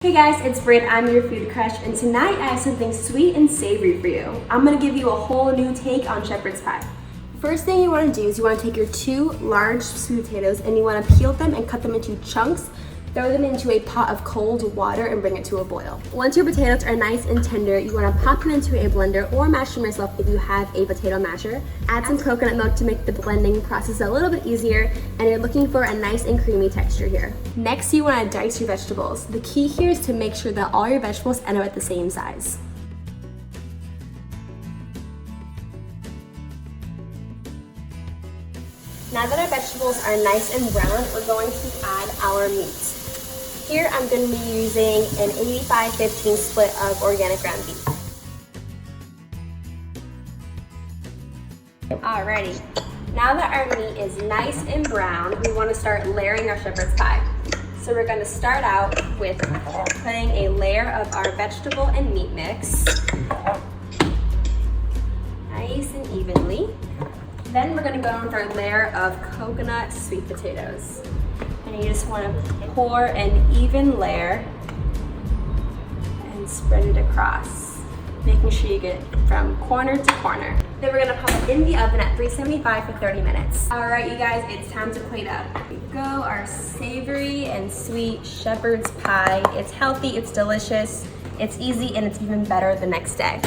Hey guys, it's Britt. I'm your food crush, and tonight I have something sweet and savory for you. I'm gonna give you a whole new take on shepherd's pie. First thing you wanna do is you wanna take your 2 large sweet potatoes and you wanna peel them and cut them into chunks. Throw them into a pot of cold water and bring it to a boil. Once your potatoes are nice and tender, you wanna pop them into a blender or mash them yourself if you have a potato masher. Add some coconut milk to make the blending process a little bit easier, and you're looking for a nice and creamy texture here. Next, you wanna dice your vegetables. The key here is to make sure that all your vegetables end up at the same size. Now that our vegetables are nice and brown, we're going to add our meat. Here I'm going to be using an 85-15 split of organic ground beef. Alrighty, now that our meat is nice and brown, we want to start layering our shepherd's pie. So we're going to start out with putting a layer of our vegetable and meat mix, nice and evenly. Then we're going to go with our layer of coconut sweet potatoes. And you just want to pour an even layer and spread it across, making sure you get it from corner to corner. Then we're going to pop it in the oven at 375 for 30 minutes. All right, you guys, it's time to plate up. Here we go, our savory and sweet shepherd's pie. It's healthy, it's delicious, it's easy, and it's even better the next day.